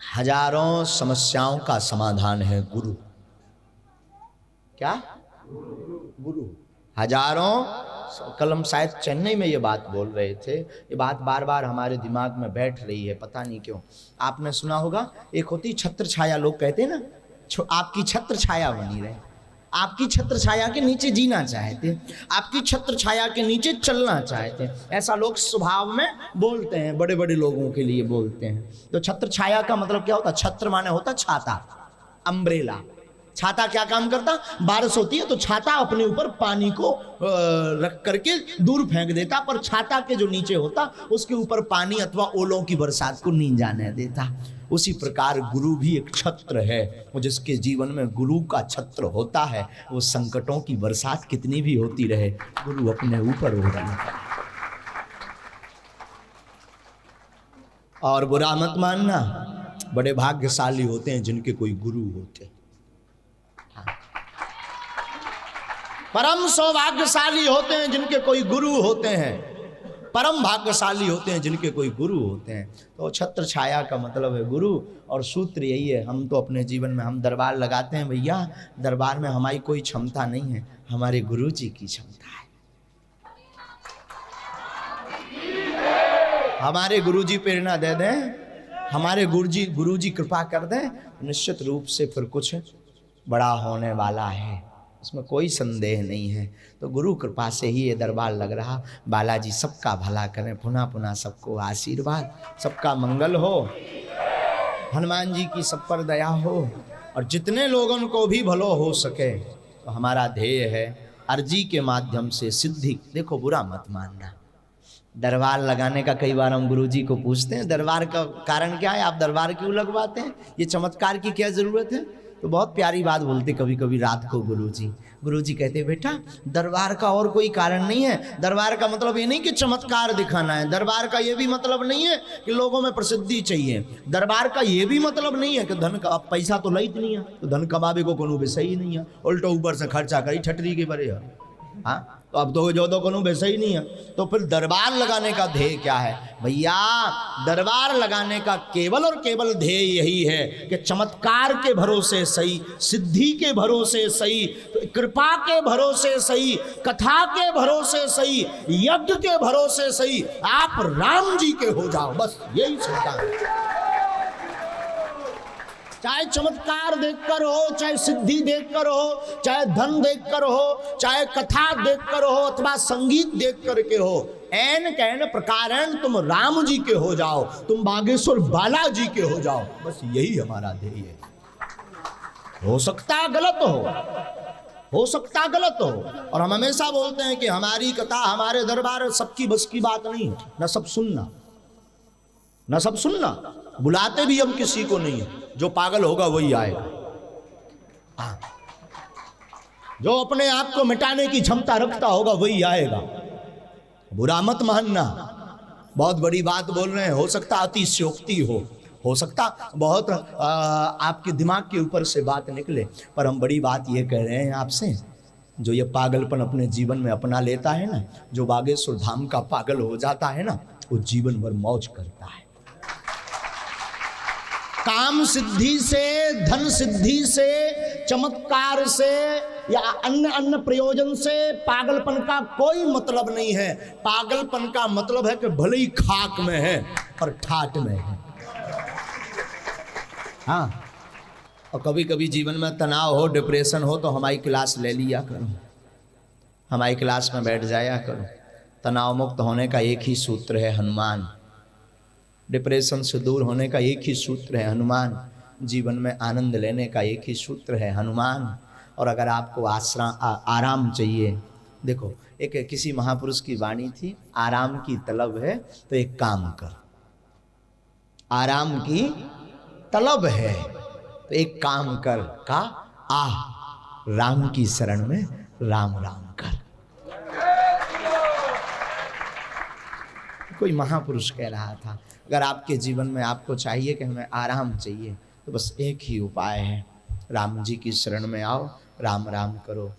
हजारों समस्याओं का समाधान है गुरु। क्या? गुरु। हजारों, कल हम शायद चेन्नई में ये बात बोल रहे थे, ये बात बार बार हमारे दिमाग में बैठ रही है, पता नहीं क्यों। आपने सुना होगा, एक होती छत्र छाया, लोग कहते हैं ना, आपकी छत्र छाया बनी रहे। आपकी छत्र छाया के नीचे जीना चाहते, आपकी छत्र छाया के नीचे चलना चाहते, ऐसा लोग स्वभाव में बोलते हैं, बड़े बड़े लोगों के लिए बोलते हैं। तो छत्र छाया का मतलब क्या होता? छत्र माने होता छाता, अम्ब्रेला। छाता क्या काम करता? बारिश होती है तो छाता अपने ऊपर पानी को रख करके दूर फेंक देता, पर छाता के जो नीचे होता उसके ऊपर पानी अथवा ओलों की बरसात को नहीं जाने देता। उसी प्रकार गुरु भी एक छत्र है, वो जिसके जीवन में गुरु का छत्र होता है, वो संकटों की बरसात कितनी भी होती रहे, गुरु अपने ऊपर हो रहा है। और बुरा मत मानना, बड़े भाग्यशाली होते हैं जिनके कोई गुरु होते हैं। परम सौभाग्यशाली होते हैं जिनके कोई गुरु होते हैं, परम भाग्यशाली होते हैं जिनके कोई गुरु होते हैं। तो छत्र छाया का मतलब है गुरु। और सूत्र यही है, हम तो अपने जीवन में हम दरबार लगाते हैं भैया, दरबार में हमारी कोई क्षमता नहीं है, हमारे गुरु जी की क्षमता है। हमारे गुरु जी प्रेरणा दे दें, हमारे गुरु जी कृपा कर दें, निश्चित रूप से फिर कुछ बड़ा होने वाला है, उसमें कोई संदेह नहीं है। तो गुरु कृपा से ही ये दरबार लग रहा। बालाजी सबका भला करें, पुनः पुनः सबको आशीर्वाद, सबका मंगल हो, हनुमान जी की सब पर दया हो, और जितने लोगों को भी भलो हो सके। तो हमारा ध्येय है अर्जी के माध्यम से सिद्धि। देखो बुरा मत मानना, दरबार लगाने का कई बार हम गुरुजी को पूछते हैं, दरबार का कारण क्या है, आप दरबार क्यों लगवाते हैं, ये चमत्कार की क्या जरूरत है? तो बहुत प्यारी बात बोलते कभी कभी रात को गुरुजी कहते बेटा दरबार का और कोई कारण नहीं है, दरबार का मतलब ये नहीं कि चमत्कार दिखाना है, दरबार का ये भी मतलब नहीं है कि लोगों में प्रसिद्धि चाहिए, दरबार का ये भी मतलब नहीं है कि धन का पैसा तो लईत नहीं है, तो धन कमावे को कोनो विषय ही नहीं है, उल्टो ऊपर से खर्चा करी छटरी के बरे है। हाँ, तो अब तो जो तो कोनो वैसा ही नहीं है। तो फिर दरबार लगाने का ध्येय क्या है भैया? दरबार लगाने का केवल और केवल ध्येय यही है कि चमत्कार के भरोसे सही, सिद्धि के भरोसे सही, कृपा के भरोसे सही, कथा के भरोसे सही, यज्ञ के भरोसे सही, आप राम जी के हो जाओ, बस यही चिंता है। चाहे चमत्कार देखकर हो, चाहे सिद्धि देखकर हो, चाहे धन देखकर हो, चाहे कथा देखकर हो, अथवा संगीत देख करके हो, ऐन कैन प्रकारन तुम राम जी के हो जाओ, तुम बागेश्वर बालाजी के हो जाओ, बस यही हमारा ध्येय है। हो सकता गलत हो सकता गलत हो, और हम हमेशा बोलते हैं कि हमारी कथा, हमारे दरबार सबकी बस की बात नहीं है, न सब सुनना, बुलाते भी हम किसी को नहीं है, जो पागल होगा वही आएगा। हाँ, जो अपने आप को मिटाने की क्षमता रखता होगा वही आएगा। बुरा मत मानना, बहुत बड़ी बात बोल रहे हैं, हो सकता अतिशयोक्ति हो सकता बहुत आपके दिमाग के ऊपर से बात निकले, पर हम बड़ी बात ये कह रहे हैं आपसे, जो ये पागलपन अपने जीवन में अपना लेता है ना, जो बागेश्वर धाम का पागल हो जाता है ना, वो जीवन भर मौज करता है। काम सिद्धि से, धन सिद्धि से, चमत्कार से या अन्य प्रयोजन से पागलपन का कोई मतलब नहीं है। पागलपन का मतलब है कि भले ही खाक में है पर ठाट में है। हाँ, और कभी कभी जीवन में तनाव हो, डिप्रेशन हो, तो हमारी क्लास ले लिया करो, हमारी क्लास में बैठ जाया करो। तनाव मुक्त होने का एक ही सूत्र है हनुमान, डिप्रेशन से दूर होने का एक ही सूत्र है हनुमान, जीवन में आनंद लेने का एक ही सूत्र है हनुमान। और अगर आपको आराम चाहिए, देखो एक किसी महापुरुष की वाणी थी, आराम की तलब है तो एक काम कर, आराम की तलब है तो एक काम कर, का राम की शरण में राम राम कर। कोई महापुरुष कह रहा था, अगर आपके जीवन में आपको चाहिए कि हमें आराम चाहिए, तो बस एक ही उपाय है, राम जी की शरण में आओ, राम राम करो।